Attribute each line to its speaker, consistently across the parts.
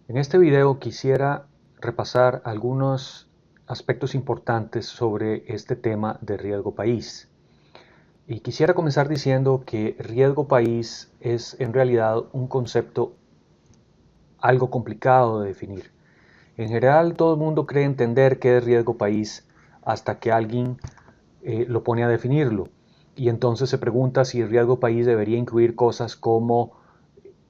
Speaker 1: En este video quisiera repasar algunos aspectos importantes sobre este tema de riesgo país. Y quisiera comenzar diciendo que riesgo país es en realidad un concepto algo complicado de definir. En general todo el mundo cree entender qué es riesgo país hasta que alguien lo pone a definirlo. Y entonces se pregunta si el riesgo país debería incluir cosas como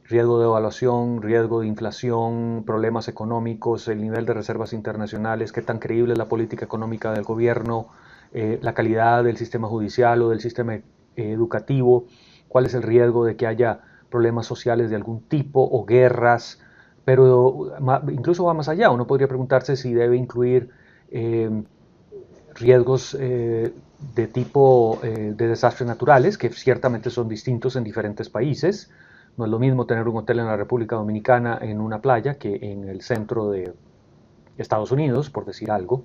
Speaker 1: riesgo de devaluación, riesgo de inflación, problemas económicos, el nivel de reservas internacionales, qué tan creíble es la política económica del gobierno, la calidad del sistema judicial o del sistema educativo, cuál es el riesgo de que haya problemas sociales de algún tipo o guerras, pero incluso va más allá. Uno podría preguntarse si debe incluir riesgos de tipo de desastres naturales, que ciertamente son distintos en diferentes países. No es lo mismo tener un hotel en la República Dominicana en una playa que en el centro de Estados Unidos, por decir algo.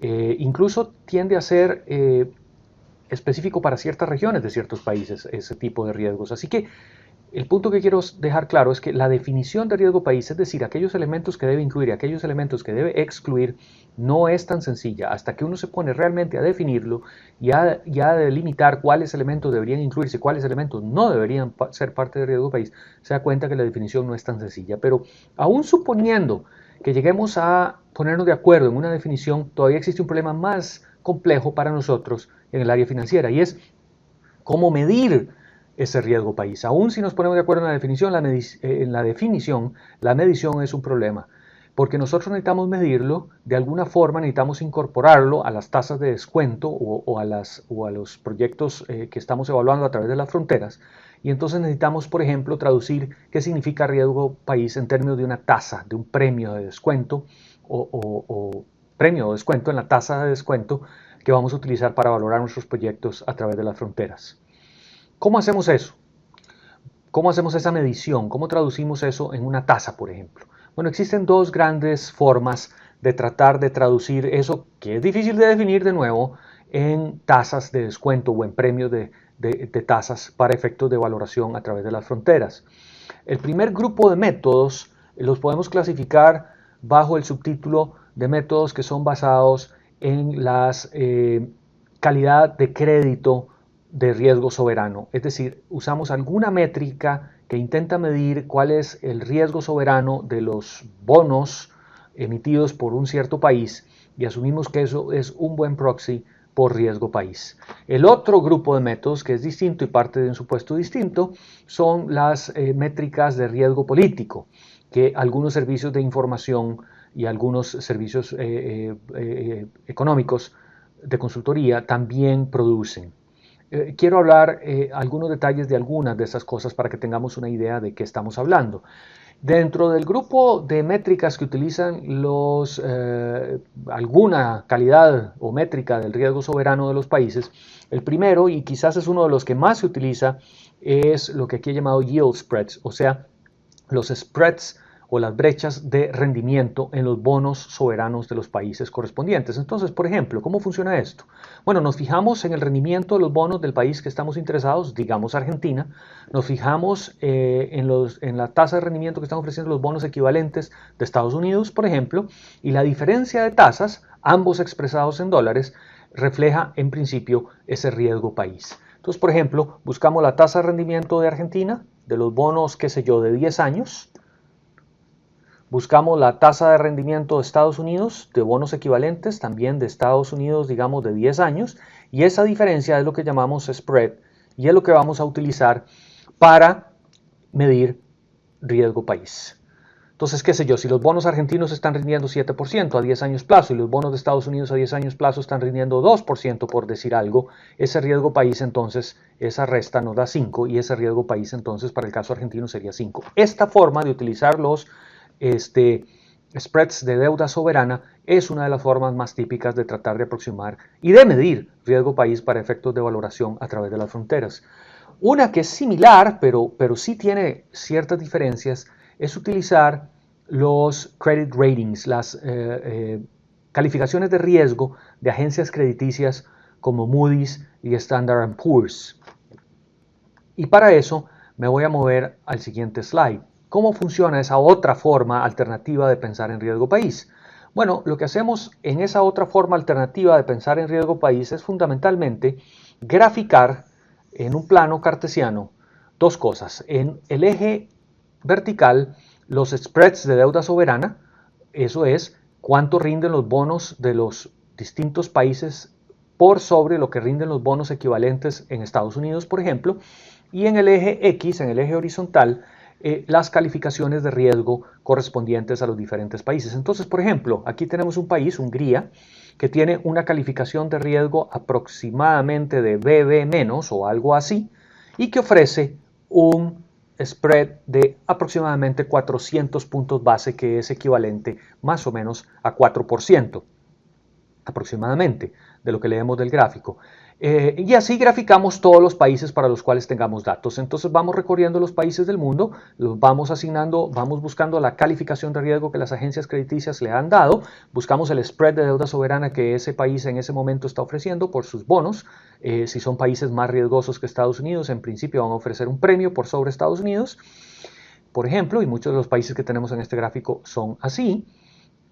Speaker 1: Incluso tiende a ser específico para ciertas regiones de ciertos países ese tipo de riesgos. Así que el punto que quiero dejar claro es que la definición de riesgo país, es decir, aquellos elementos que debe incluir y aquellos elementos que debe excluir, no es tan sencilla. Hasta que uno se pone realmente a definirlo y a delimitar cuáles elementos deberían incluirse y cuáles elementos no deberían ser parte del riesgo país, se da cuenta que la definición no es tan sencilla. Pero aún suponiendo que lleguemos a ponernos de acuerdo en una definición, todavía existe un problema más complejo para nosotros en el área financiera, y es cómo medir ese riesgo país. Aún si nos ponemos de acuerdo en la definición, la medición es un problema, porque nosotros necesitamos medirlo de alguna forma, necesitamos incorporarlo a las tasas de descuento o a los proyectos que estamos evaluando a través de las fronteras. Y entonces necesitamos, por ejemplo, traducir qué significa riesgo país en términos de una tasa, de un premio de descuento o premio o descuento en la tasa de descuento que vamos a utilizar para valorar nuestros proyectos a través de las fronteras. ¿Cómo hacemos eso? ¿Cómo hacemos esa medición? ¿Cómo traducimos eso en una tasa, por ejemplo? Bueno, existen dos grandes formas de tratar de traducir eso, que es difícil de definir de nuevo, en tasas de descuento o en premios de tasas para efectos de valoración a través de las fronteras. El primer grupo de métodos los podemos clasificar bajo el subtítulo de métodos que son basados en la calidad de crédito de riesgo soberano. Es decir, usamos alguna métrica que intenta medir cuál es el riesgo soberano de los bonos emitidos por un cierto país y asumimos que eso es un buen proxy por riesgo país. El otro grupo de métodos, que es distinto y parte de un supuesto distinto, son las métricas de riesgo político, que algunos servicios de información y algunos servicios económicos de consultoría también producen. Quiero hablar algunos detalles de algunas de esas cosas para que tengamos una idea de qué estamos hablando. Dentro del grupo de métricas que utilizan alguna calidad o métrica del riesgo soberano de los países, el primero, y quizás es uno de los que más se utiliza, es lo que aquí he llamado yield spreads, o sea, los spreads o las brechas de rendimiento en los bonos soberanos de los países correspondientes. Entonces, por ejemplo, ¿cómo funciona esto? Bueno, nos fijamos en el rendimiento de los bonos del país que estamos interesados, digamos Argentina, nos fijamos en la tasa de rendimiento que están ofreciendo los bonos equivalentes de Estados Unidos, por ejemplo, y la diferencia de tasas, ambos expresados en dólares, refleja en principio ese riesgo país. Entonces, por ejemplo, buscamos la tasa de rendimiento de Argentina, de los bonos, qué sé yo, de 10 años. Buscamos la tasa de rendimiento de Estados Unidos, de bonos equivalentes, también de Estados Unidos, digamos, de 10 años. Y esa diferencia es lo que llamamos spread y es lo que vamos a utilizar para medir riesgo país. Entonces, qué sé yo, si los bonos argentinos están rindiendo 7% a 10 años plazo y los bonos de Estados Unidos a 10 años plazo están rindiendo 2%, por decir algo, ese riesgo país entonces, esa resta nos da 5 y ese riesgo país entonces para el caso argentino sería 5. Esta forma de utilizar los spreads de deuda soberana es una de las formas más típicas de tratar de aproximar y de medir riesgo país para efectos de valoración a través de las fronteras. Una que es similar, pero sí tiene ciertas diferencias, es utilizar los credit ratings, las calificaciones de riesgo de agencias crediticias como Moody's y Standard & Poor's. Y para eso me voy a mover al siguiente slide. ¿Cómo funciona esa otra forma alternativa de pensar en riesgo país? Bueno, lo que hacemos en esa otra forma alternativa de pensar en riesgo país es fundamentalmente graficar en un plano cartesiano dos cosas. En el eje vertical, los spreads de deuda soberana, eso es cuánto rinden los bonos de los distintos países por sobre lo que rinden los bonos equivalentes en Estados Unidos, por ejemplo, y en el eje X, en el eje horizontal, las calificaciones de riesgo correspondientes a los diferentes países. Entonces, por ejemplo, aquí tenemos un país, Hungría, que tiene una calificación de riesgo aproximadamente de BB- o algo así, y que ofrece un spread de aproximadamente 400 puntos base, que es equivalente más o menos a 4%, aproximadamente, de lo que leemos del gráfico. Y así graficamos todos los países para los cuales tengamos datos. Entonces vamos recorriendo los países del mundo, los vamos asignando, vamos buscando la calificación de riesgo que las agencias crediticias le han dado, buscamos el spread de deuda soberana que ese país en ese momento está ofreciendo por sus bonos. Si son países más riesgosos que Estados Unidos, en principio van a ofrecer un premio por sobre Estados Unidos, por ejemplo, y muchos de los países que tenemos en este gráfico son así.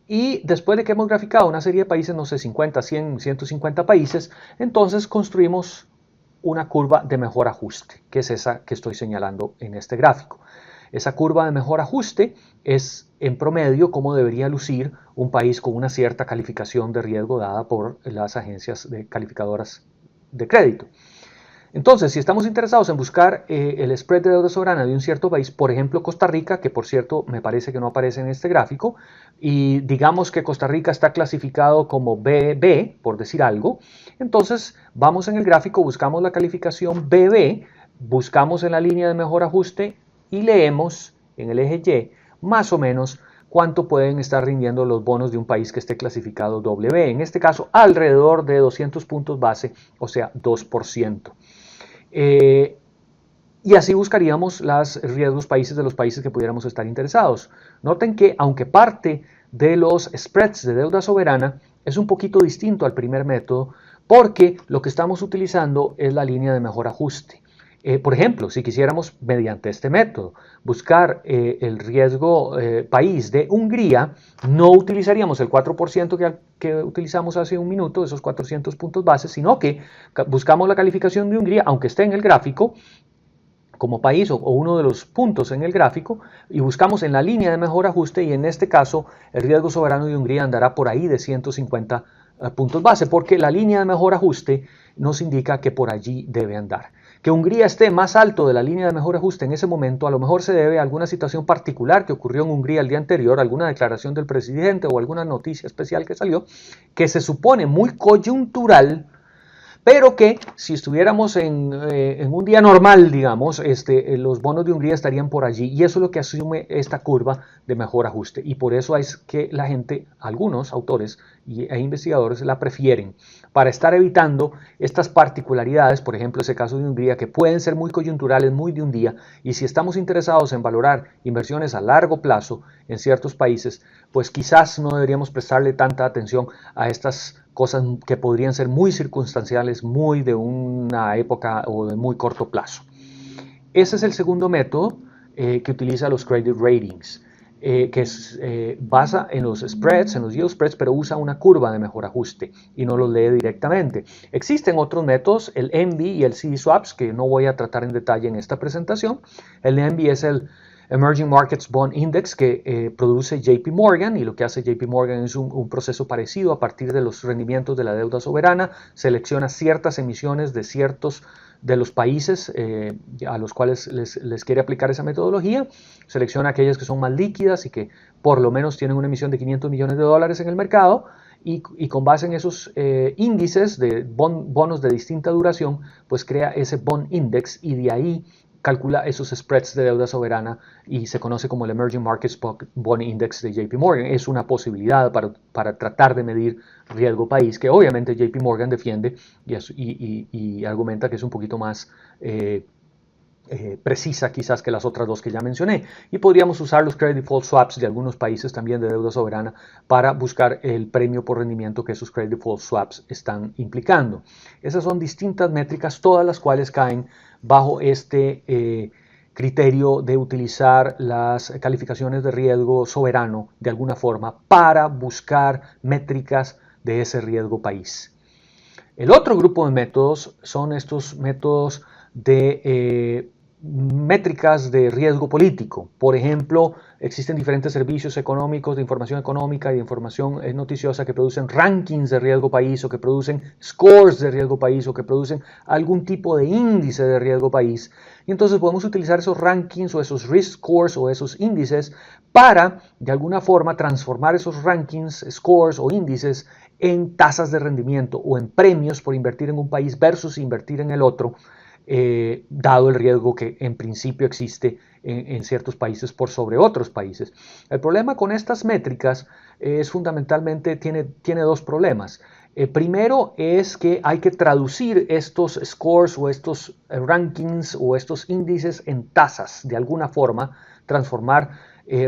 Speaker 1: Y después de que hemos graficado una serie de países, no sé, 50, 100, 150 países, entonces construimos una curva de mejor ajuste, que es esa que estoy señalando en este gráfico. Esa curva de mejor ajuste es en promedio cómo debería lucir un país con una cierta calificación de riesgo dada por las agencias calificadoras de crédito. Entonces, si estamos interesados en buscar el spread de deuda soberana de un cierto país, por ejemplo Costa Rica, que por cierto me parece que no aparece en este gráfico, y digamos que Costa Rica está clasificado como BB, por decir algo, entonces vamos en el gráfico, buscamos la calificación BB, buscamos en la línea de mejor ajuste y leemos en el eje Y más o menos cuánto pueden estar rindiendo los bonos de un país que esté clasificado W, en este caso alrededor de 200 puntos base, o sea 2%. Y así buscaríamos los riesgos países de los países que pudiéramos estar interesados. Noten que aunque parte de los spreads de deuda soberana es un poquito distinto al primer método, porque lo que estamos utilizando es la línea de mejor ajuste. Por ejemplo, si quisiéramos mediante este método buscar el riesgo país de Hungría, no utilizaríamos el 4% que utilizamos hace un minuto, esos 400 puntos base, sino que buscamos la calificación de Hungría, aunque esté en el gráfico, como país o uno de los puntos en el gráfico, y buscamos en la línea de mejor ajuste, y en este caso el riesgo soberano de Hungría andará por ahí de 150 puntos base, porque la línea de mejor ajuste nos indica que por allí debe andar. Que Hungría esté más alto de la línea de mejor ajuste en ese momento a lo mejor se debe a alguna situación particular que ocurrió en Hungría el día anterior, alguna declaración del presidente o alguna noticia especial que salió, que se supone muy coyuntural, pero que si estuviéramos en un día normal, digamos, los bonos de Hungría estarían por allí, y eso es lo que asume esta curva de mejor ajuste, y por eso es que la gente, algunos autores e investigadores la prefieren, para estar evitando estas particularidades, por ejemplo ese caso de Hungría, que pueden ser muy coyunturales, muy de un día, y si estamos interesados en valorar inversiones a largo plazo en ciertos países, pues quizás no deberíamos prestarle tanta atención a estas cosas que podrían ser muy circunstanciales, muy de una época o de muy corto plazo. Ese es el segundo método que utiliza los credit ratings, que basa en los spreads, en los yield spreads, pero usa una curva de mejor ajuste y no los lee directamente. Existen otros métodos, el ENVI y el CD Swaps, que no voy a tratar en detalle en esta presentación. El ENVI es el Emerging Markets Bond Index que produce JP Morgan, y lo que hace JP Morgan es un proceso parecido. A partir de los rendimientos de la deuda soberana, selecciona ciertas emisiones de ciertos de los países a los cuales les quiere aplicar esa metodología, selecciona aquellas que son más líquidas y que por lo menos tienen una emisión de 500 millones de dólares en el mercado, y con base en esos índices de bonos de distinta duración, pues crea ese bond index, y de ahí calcula esos spreads de deuda soberana, y se conoce como el Emerging Markets Bond Index de JP Morgan. Es una posibilidad para tratar de medir riesgo país, que obviamente JP Morgan defiende y argumenta que es un poquito más precisa quizás que las otras dos que ya mencioné, y podríamos usar los credit default swaps de algunos países también de deuda soberana para buscar el premio por rendimiento que esos credit default swaps están implicando. Esas son distintas métricas, todas las cuales caen bajo este criterio de utilizar las calificaciones de riesgo soberano de alguna forma para buscar métricas de ese riesgo país. El otro grupo de métodos son estos métodos de métricas de riesgo político. Por ejemplo, existen diferentes servicios económicos de información económica y de información noticiosa que producen rankings de riesgo país o que producen scores de riesgo país o que producen algún tipo de índice de riesgo país. Y entonces podemos utilizar esos rankings o esos risk scores o esos índices para, de alguna forma, transformar esos rankings, scores o índices en tasas de rendimiento o en premios por invertir en un país versus invertir en el otro, dado el riesgo que en principio existe en ciertos países por sobre otros países. El problema con estas métricas es fundamentalmente, tiene dos problemas. Primero es que hay que traducir estos scores o estos rankings o estos índices en tasas de alguna forma. Transformar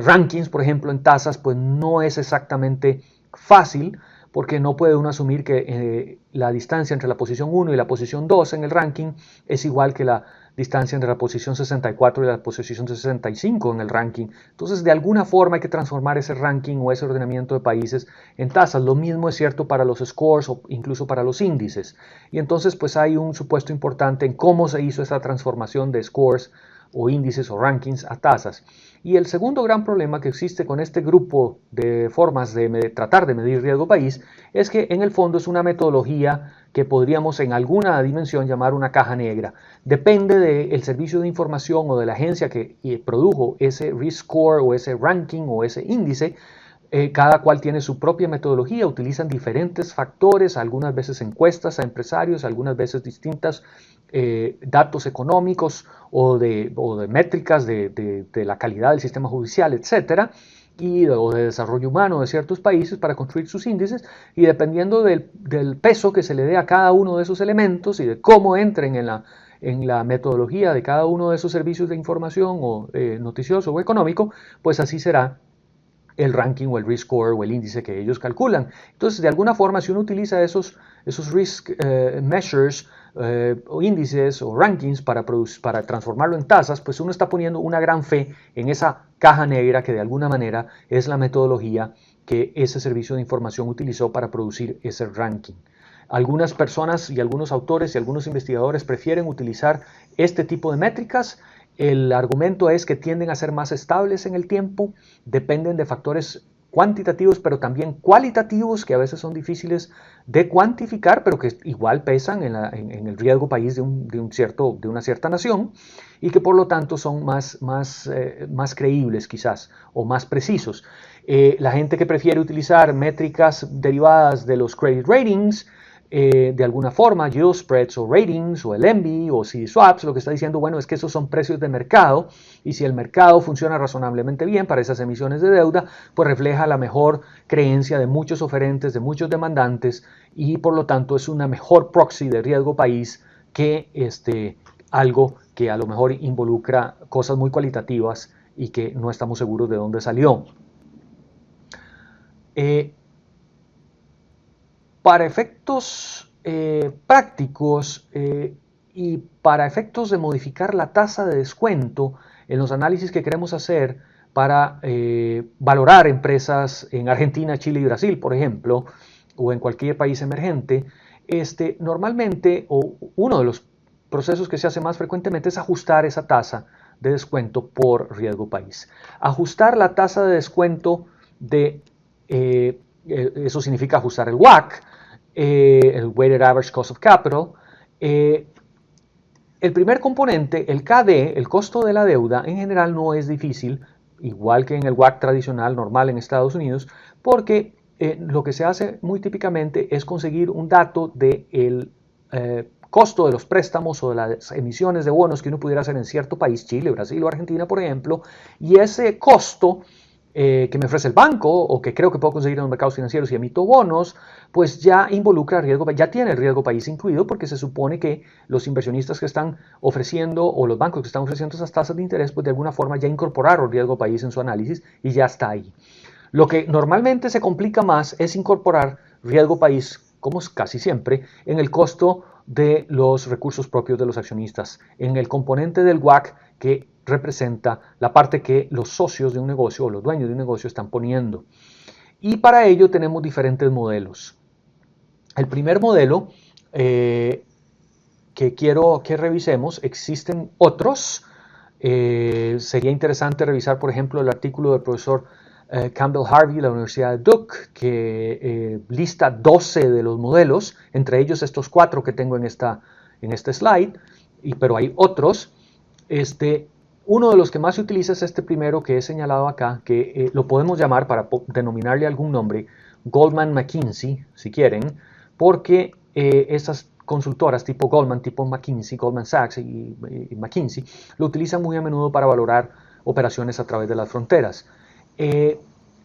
Speaker 1: rankings, por ejemplo, en tasas, pues no es exactamente fácil, porque no puede uno asumir que la distancia entre la posición 1 y la posición 2 en el ranking es igual que la distancia entre la posición 64 y la posición 65 en el ranking. Entonces, de alguna forma hay que transformar ese ranking o ese ordenamiento de países en tasas. Lo mismo es cierto para los scores o incluso para los índices. Y entonces, pues hay un supuesto importante en cómo se hizo esa transformación de scores o índices o rankings a tasas. Y el segundo gran problema que existe con este grupo de formas de tratar de medir riesgo país es que en el fondo es una metodología que podríamos en alguna dimensión llamar una caja negra. Depende del servicio de información o de la agencia que produjo ese risk score o ese ranking o ese índice. Cada cual tiene su propia metodología, utilizan diferentes factores, algunas veces encuestas a empresarios, algunas veces distintos datos económicos o de métricas de la calidad del sistema judicial, etcétera, o de desarrollo humano de ciertos países para construir sus índices, y dependiendo del peso que se le dé a cada uno de esos elementos y de cómo entren en la metodología de cada uno de esos servicios de información o noticioso o económico, pues así será el ranking o el risk score o el índice que ellos calculan. Entonces, de alguna forma, si uno utiliza esos risk measures o índices o rankings para transformarlo en tasas, pues uno está poniendo una gran fe en esa caja negra que de alguna manera es la metodología que ese servicio de información utilizó para producir ese ranking. Algunas personas y algunos autores y algunos investigadores prefieren utilizar este tipo de métricas. El argumento es que tienden a ser más estables en el tiempo, dependen de factores cuantitativos, pero también cualitativos, que a veces son difíciles de cuantificar, pero que igual pesan en el riesgo país de una cierta nación, y que por lo tanto son más creíbles quizás, o más precisos. La gente que prefiere utilizar métricas derivadas de los credit ratings, de alguna forma, yield spreads o ratings o el ENVI o CD swaps, lo que está diciendo, bueno, es que esos son precios de mercado, y si el mercado funciona razonablemente bien para esas emisiones de deuda, pues refleja la mejor creencia de muchos oferentes, de muchos demandantes, y por lo tanto es una mejor proxy de riesgo país que algo que a lo mejor involucra cosas muy cualitativas y que no estamos seguros de dónde salió. Para efectos prácticos y para efectos de modificar la tasa de descuento en los análisis que queremos hacer para valorar empresas en Argentina, Chile y Brasil, por ejemplo, o en cualquier país emergente, normalmente, o uno de los procesos que se hace más frecuentemente es ajustar esa tasa de descuento por riesgo país. Ajustar la tasa de descuento eso significa ajustar el WACC, el Weighted Average Cost of Capital. El primer componente, el KD, el costo de la deuda, en general no es difícil, igual que en el WACC tradicional normal en Estados Unidos, porque lo que se hace muy típicamente es conseguir un dato del costo de los préstamos o de las emisiones de bonos que uno pudiera hacer en cierto país, Chile, Brasil o Argentina, por ejemplo, y ese costo que me ofrece el banco o que creo que puedo conseguir en los mercados financieros y emito bonos, pues ya involucra riesgo, ya tiene el riesgo país incluido, porque se supone que los inversionistas que están ofreciendo o los bancos que están ofreciendo esas tasas de interés, pues de alguna forma ya incorporaron riesgo país en su análisis y ya está ahí. Lo que normalmente se complica más es incorporar riesgo país, como casi siempre, en el costo de los recursos propios de los accionistas, en el componente del WACC que representa la parte que los socios de un negocio o los dueños de un negocio están poniendo. Y para ello tenemos diferentes modelos. El primer modelo que quiero que revisemos, existen otros. Sería interesante revisar, por ejemplo, el artículo del profesor Campbell Harvey de la Universidad de Duke, que lista 12 de los modelos, entre ellos estos 4 que tengo en este slide, pero hay otros. Uno de los que más se utiliza es este primero que he señalado acá, que lo podemos llamar, para denominarle algún nombre, Goldman McKinsey, si quieren, porque estas consultoras tipo Goldman, tipo McKinsey, Goldman Sachs y McKinsey, lo utilizan muy a menudo para valorar operaciones a través de las fronteras.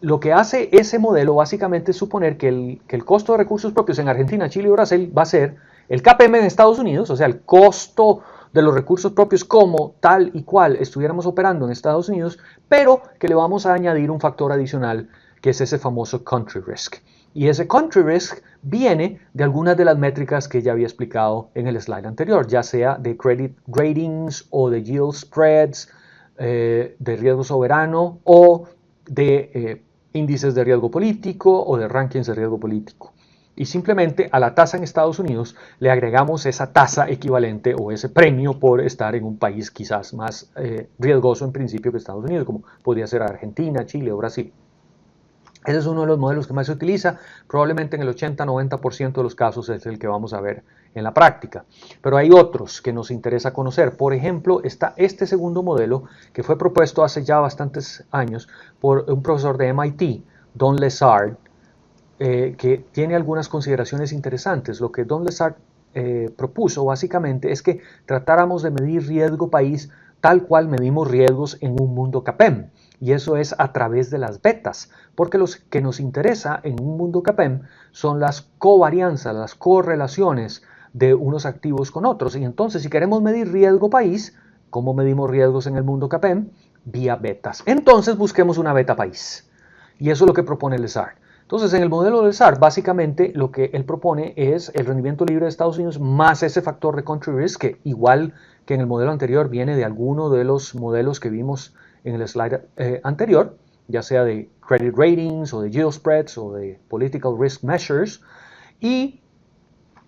Speaker 1: Lo que hace ese modelo básicamente es suponer que el costo de recursos propios en Argentina, Chile y Brasil va a ser el KPM en Estados Unidos, o sea, el costo de los recursos propios como tal y cual estuviéramos operando en Estados Unidos, pero que le vamos a añadir un factor adicional que es ese famoso country risk. Y ese country risk viene de algunas de las métricas que ya había explicado en el slide anterior, ya sea de credit ratings o de yield spreads, de riesgo soberano o de índices de riesgo político o de rankings de riesgo político. Y simplemente a la tasa en Estados Unidos le agregamos esa tasa equivalente o ese premio por estar en un país quizás más riesgoso en principio que Estados Unidos, como podría ser Argentina, Chile o Brasil. Ese es uno de los modelos que más se utiliza, probablemente en el 80-90% de los casos es el que vamos a ver en la práctica. Pero hay otros que nos interesa conocer. Por ejemplo, está este segundo modelo que fue propuesto hace ya bastantes años por un profesor de MIT, Don Lessard, que tiene algunas consideraciones interesantes. Lo que Don Lessard propuso básicamente es que tratáramos de medir riesgo país tal cual medimos riesgos en un mundo CAPEM. Y eso es a través de las betas, porque lo que nos interesa en un mundo CAPEM son las covarianzas, las correlaciones de unos activos con otros. Y entonces, si queremos medir riesgo país, ¿cómo medimos riesgos en el mundo CAPEM? Vía betas. Entonces, busquemos una beta país. Y eso es lo que propone Lessard. Entonces, en el modelo de Lessard, básicamente lo que él propone es el rendimiento libre de Estados Unidos más ese factor de country risk, que igual que en el modelo anterior viene de alguno de los modelos que vimos en el slide anterior, ya sea de credit ratings o de yield spreads o de political risk measures, y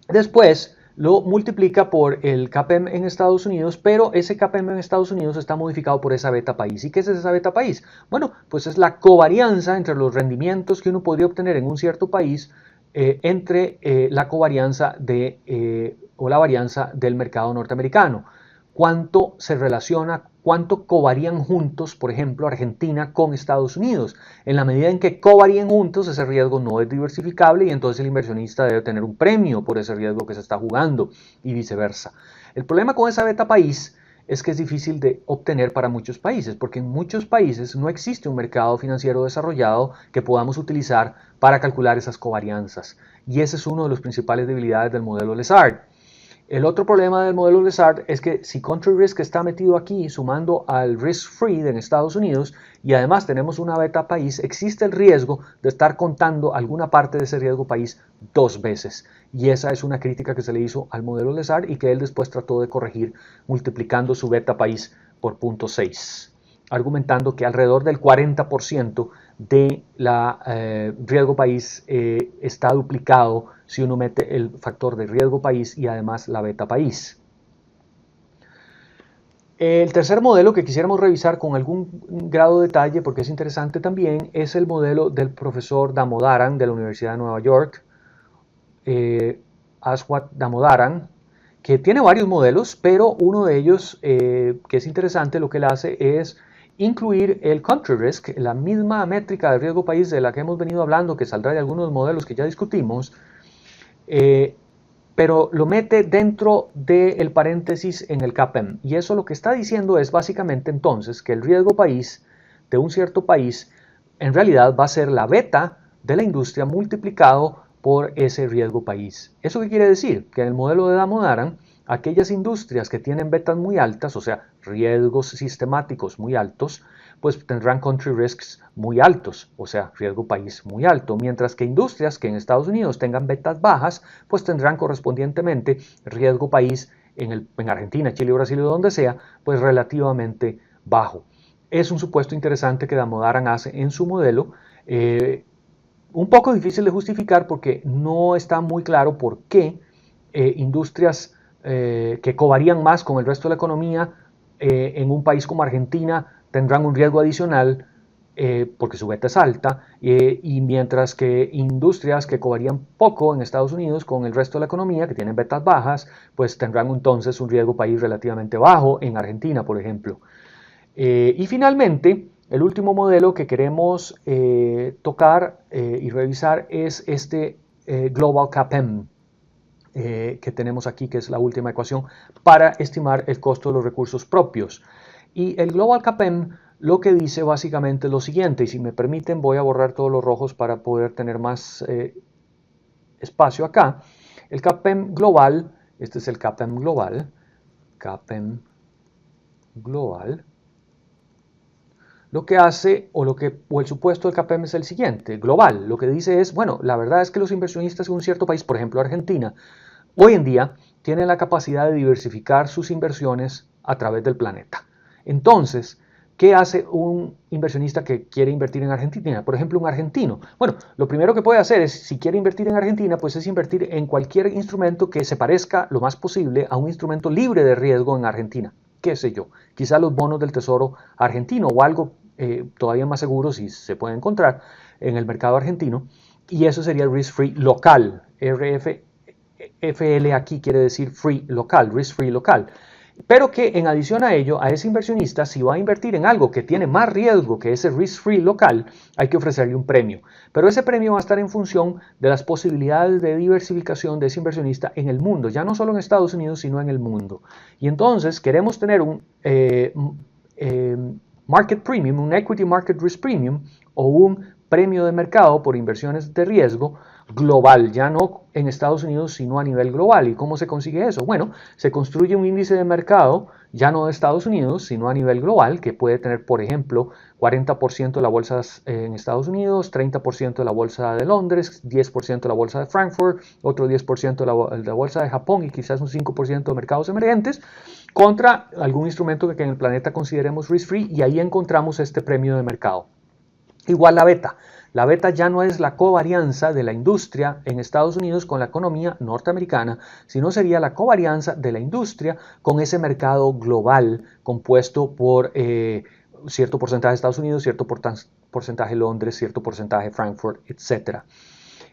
Speaker 1: después lo multiplica por el KPM en Estados Unidos, pero ese KPM en Estados Unidos está modificado por esa beta país. ¿Y qué es esa beta país? Bueno, pues es la covarianza entre los rendimientos que uno podría obtener en un cierto país entre la covarianza o la varianza del mercado norteamericano. Cuánto se relaciona, cuánto covarían juntos, por ejemplo, Argentina con Estados Unidos. En la medida en que covarían juntos, ese riesgo no es diversificable y entonces el inversionista debe tener un premio por ese riesgo que se está jugando y viceversa. El problema con esa beta país es que es difícil de obtener para muchos países, porque en muchos países no existe un mercado financiero desarrollado que podamos utilizar para calcular esas covarianzas. Y ese es uno de los principales debilidades del modelo Lessard. El otro problema del modelo Lessard es que si country risk está metido aquí sumando al risk free en Estados Unidos y además tenemos una beta país, existe el riesgo de estar contando alguna parte de ese riesgo país 2 veces. Y esa es una crítica que se le hizo al modelo Lessard y que él después trató de corregir multiplicando su beta país por 0.6, argumentando que alrededor del 40% de la riesgo país está duplicado si uno mete el factor de riesgo país y además la beta país. El tercer modelo que quisiéramos revisar con algún grado de detalle, porque es interesante también, es el modelo del profesor Damodaran de la Universidad de Nueva York, Aswath Damodaran, que tiene varios modelos, pero uno de ellos que es interesante, lo que él hace es incluir el country risk, la misma métrica de riesgo país de la que hemos venido hablando, que saldrá de algunos modelos que ya discutimos, pero lo mete dentro del paréntesis en el CAPM. Y eso lo que está diciendo es básicamente entonces que el riesgo país de un cierto país en realidad va a ser la beta de la industria multiplicado por ese riesgo país. ¿Eso qué quiere decir? Que en el modelo de Damodaran, aquellas industrias que tienen betas muy altas, o sea, riesgos sistemáticos muy altos, pues tendrán country risks muy altos, o sea, riesgo país muy alto, mientras que industrias que en Estados Unidos tengan betas bajas, pues tendrán correspondientemente riesgo país en Argentina, Chile, Brasil o donde sea, pues relativamente bajo. Es un supuesto interesante que Damodaran hace en su modelo, un poco difícil de justificar porque no está muy claro por qué industrias que covarían más con el resto de la economía en un país como Argentina tendrán un riesgo adicional porque su beta es alta, y mientras que industrias que cobrarían poco en Estados Unidos con el resto de la economía, que tienen betas bajas, pues tendrán entonces un riesgo país relativamente bajo en Argentina, por ejemplo. Y finalmente, el último modelo que queremos tocar y revisar es este Global CAPM, que tenemos aquí, que es la última ecuación, para estimar el costo de los recursos propios. Y el Global CAPM lo que dice básicamente es lo siguiente, y si me permiten voy a borrar todos los rojos para poder tener más espacio acá. El CAPM global, este es el CAPM global, lo que hace, o el supuesto del CAPM es el siguiente, global. Lo que dice es, bueno, la verdad es que los inversionistas en un cierto país, por ejemplo Argentina, hoy en día tienen la capacidad de diversificar sus inversiones a través del planeta. Entonces, ¿qué hace un inversionista que quiere invertir en Argentina? Por ejemplo, un argentino. Bueno, lo primero que puede hacer es, si quiere invertir en Argentina, pues es invertir en cualquier instrumento que se parezca lo más posible a un instrumento libre de riesgo en Argentina. ¿Qué sé yo? Quizá los bonos del Tesoro argentino o algo todavía más seguro si se puede encontrar en el mercado argentino. Y eso sería el risk free local. FL aquí quiere decir free local, risk free local. Pero que en adición a ello, a ese inversionista, si va a invertir en algo que tiene más riesgo que ese risk free local, hay que ofrecerle un premio. Pero ese premio va a estar en función de las posibilidades de diversificación de ese inversionista en el mundo, ya no solo en Estados Unidos, sino en el mundo. Y entonces queremos tener un market premium, un equity market risk premium o un premio de mercado por inversiones de riesgo global, ya no en Estados Unidos, sino a nivel global. ¿Y cómo se consigue eso? Bueno, se construye un índice de mercado, ya no de Estados Unidos, sino a nivel global, que puede tener, por ejemplo, 40% de la bolsa en Estados Unidos, 30% de la bolsa de Londres, 10% de la bolsa de Frankfurt, otro 10% de la bolsa de Japón y quizás un 5% de mercados emergentes, contra algún instrumento que en el planeta consideremos risk-free, y ahí encontramos este premio de mercado. Igual la beta. La beta ya no es la covarianza de la industria en Estados Unidos con la economía norteamericana, sino sería la covarianza de la industria con ese mercado global compuesto por cierto porcentaje de Estados Unidos, cierto porcentaje de Londres, cierto porcentaje de Frankfurt, etc.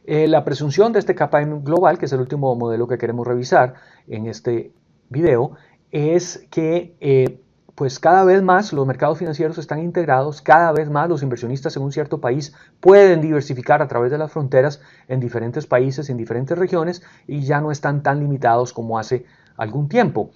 Speaker 1: La presunción de este KPM global, que es el último modelo que queremos revisar en este video, es que pues cada vez más los mercados financieros están integrados, cada vez más los inversionistas en un cierto país pueden diversificar a través de las fronteras en diferentes países, en diferentes regiones, y ya no están tan limitados como hace algún tiempo.